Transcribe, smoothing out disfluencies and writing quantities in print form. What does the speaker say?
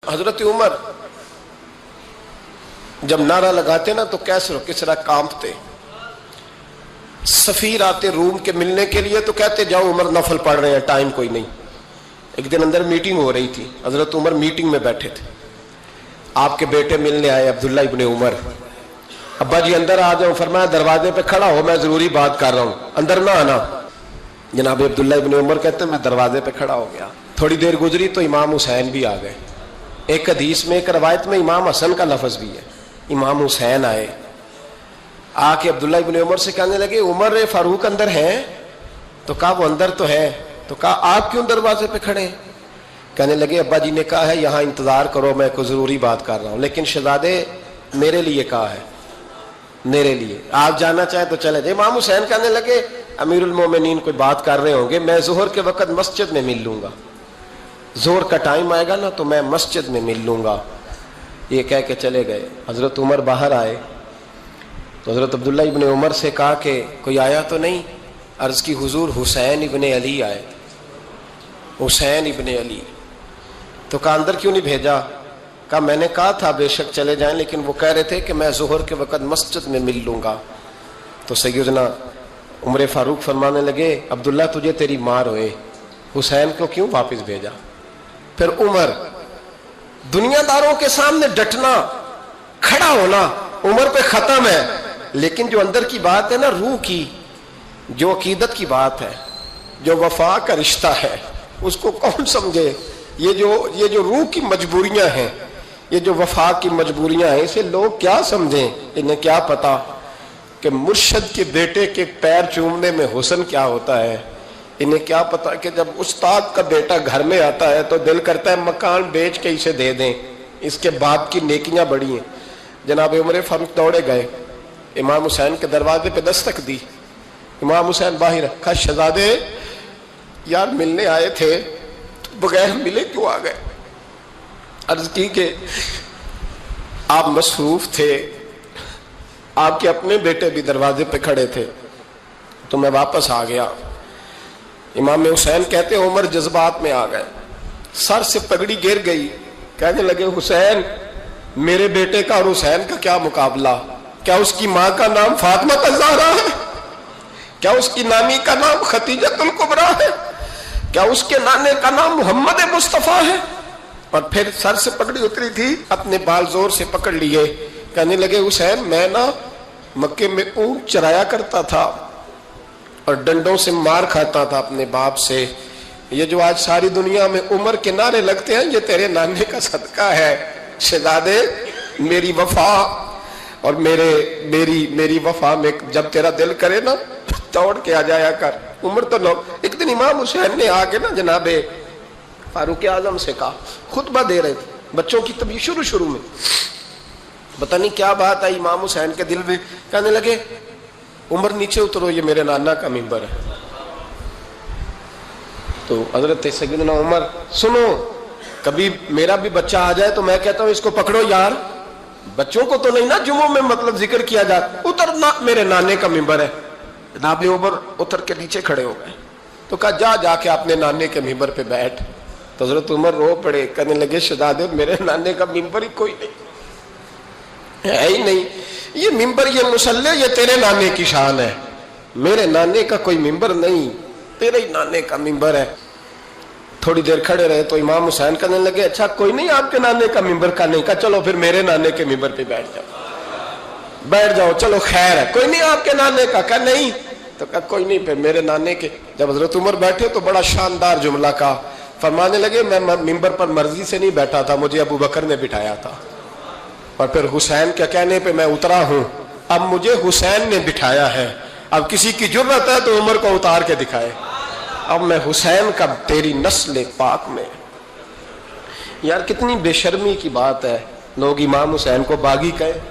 حضرت عمر جب نعرہ لگاتے نا تو کیسر و کسرا کانپتے. سفیر آتے روم کے ملنے کے لیے تو کہتے جاؤ عمر نفل پڑھ رہے ہیں، ٹائم کوئی نہیں. ایک دن اندر میٹنگ ہو رہی تھی، حضرت عمر میٹنگ میں بیٹھے تھے. آپ کے بیٹے ملنے آئے عبداللہ ابن عمر. ابا جی اندر آ جاؤ. فرمایا دروازے پہ کھڑا ہو، میں ضروری بات کر رہا ہوں، اندر نہ آنا. جناب عبداللہ ابن عمر کہتے ہیں میں دروازے پہ کھڑا ہو گیا. تھوڑی دیر گزری تو امام حسین بھی آ گئے. ایک حدیث میں ایک روایت میں امام حسن کا لفظ بھی ہے. امام حسین آئے، آ کے عبداللہ ابن عمر سے کہنے لگے عمر فاروق اندر ہیں؟ تو کہا وہ اندر تو ہے. تو کہا آپ کیوں دروازے پہ کھڑے ہیں؟ کہنے لگے ابا جی نے کہا ہے یہاں انتظار کرو، میں کوئی ضروری بات کر رہا ہوں. لیکن شہزادے میرے لیے کہا ہے، میرے لیے آپ جانا چاہیں تو چلے جائیں. امام حسین کہنے لگے امیر المومنین کوئی بات کر رہے ہوں گے، میں ظہر کے وقت مسجد میں مل لوں گا، ظہر کا ٹائم آئے گا نا تو میں مسجد میں مل لوں گا. یہ کہہ کے چلے گئے. حضرت عمر باہر آئے تو حضرت عبداللہ ابن عمر سے کہا کہ کوئی آیا تو نہیں؟ عرض کی حضور حسین ابن علی آئے. حسین ابن علی. تو کہا اندر کیوں نہیں بھیجا؟ کہا میں نے کہا تھا بے شک چلے جائیں، لیکن وہ کہہ رہے تھے کہ میں ظہر کے وقت مسجد میں مل لوں گا. تو سیدنا عمر فاروق فرمانے لگے عبداللہ تجھے تیری مار ہوئے، حسین کو کیوں واپس بھیجا؟ پھر عمر دنیا داروں کے سامنے ڈٹنا، کھڑا ہونا عمر پہ ختم ہے، لیکن جو اندر کی بات ہے نا، روح کی، جو عقیدت کی بات ہے، جو وفا کا رشتہ ہے، اس کو کون سمجھے؟ یہ جو روح کی مجبوریاں ہیں، یہ جو وفا کی مجبوریاں ہیں، اسے لوگ کیا سمجھیں؟ انہیں کیا پتا کہ مرشد کے بیٹے کے پیر چومنے میں حسن کیا ہوتا ہے. انہیں کیا پتا کہ جب استاد کا بیٹا گھر میں آتا ہے تو دل کرتا ہے مکان بیچ کے اسے دے دیں، اس کے باپ کی نیکیاں بڑی ہیں. جناب عمر فاروق دوڑے گئے، امام حسین کے دروازے پہ دستک دی. امام حسین باہر رکھا. شہزادے یار ملنے آئے تھے، بغیر ملے کیوں آ گئے؟ عرض کی کہ آپ مصروف تھے، آپ کے اپنے بیٹے بھی دروازے پہ کھڑے تھے تو میں واپس آ گیا. امام حسین کہتے عمر جذبات میں آ گئے، سر سے پگڑی گر گئی. کہنے لگے حسین میرے بیٹے کا اور حسین کا کیا مقابلہ؟ کیا اس کی ماں کا نام فاطمہ الزہرا ہے؟ کیا اس کی نانی کا نام ختیجۃ الکبریٰ ہے؟ کیا اس کے نانے کا نام محمد مصطفیٰ ہے؟ اور پھر سر سے پگڑی اتری تھی، اپنے بال زور سے پکڑ لیے. کہنے لگے حسین میں نا مکے میں اونٹ چرایا کرتا تھا اور ڈنڈوں سے مار کھاتا تھا اپنے باپ سے. یہ جو آج ساری دنیا میں عمر کے نعرے لگتے ہیں یہ تیرے نانے کا صدقہ ہے. شہزادے میری وفا اور میری وفا میں جب تیرا دل کرے نا دوڑ کے آ جایا کر. عمر تو لوگ ایک دن امام حسین نے آ کے نا جناب فاروق اعظم سے کہا، خطبہ دے رہے تھے بچوں کی طبیعت شروع میں، پتہ نہیں کیا بات آئی امام حسین کے دل میں. کہنے لگے عمر نیچے اترو، یہ میرے نانا کا ممبر ہے. تو حضرت سیدنا عمر سنو، کبھی میرا بھی بچہ آ جائے تو میں کہتا ہوں اس کو پکڑو یار، بچوں کو تو نہیں نا جمعوں میں مطلب ذکر کیا جاتا، اترنا میرے نانے کا ممبر ہے. جناب عمر اتر کے نیچے کھڑے ہو گئے. تو کہا جا کے اپنے نانے کے ممبر پہ بیٹھ. تو حضرت عمر رو پڑے. کہنے لگے شہزادے میرے نانے کا ممبر ہی کوئی نہیں ہے ہی نہیں. یہ ممبر، یہ مصلی، یہ تیرے نانے کی شان ہے، میرے نانے کا کوئی ممبر نہیں، تیرے ہی نانے کا ممبر ہے. تھوڑی دیر کھڑے رہے تو امام حسین کہنے لگے اچھا کوئی نہیں آپ کے نانے کا ممبر کا نہیں؟ کہا چلو پھر میرے نانے کے ممبر پہ بیٹھ جاؤ، چلو خیر ہے. کوئی نہیں آپ کے نانے کا؟ کہا نہیں. تو کہا کوئی نہیں پھر میرے نانے کے. جب حضرت عمر بیٹھے تو بڑا شاندار جملہ کہا. فرمانے لگے میں ممبر پر مرضی سے نہیں بیٹھا تھا، مجھے ابو بکر نے بٹھایا تھا، اور پھر حسین کے کہنے پہ میں اترا ہوں، اب مجھے حسین نے بٹھایا ہے. اب کسی کی جرت ہے تو عمر کو اتار کے دکھائے. اب میں حسین کا تیری نسل پاک میں. یار کتنی بے شرمی کی بات ہے، لوگ امام حسین کو باغی کہے.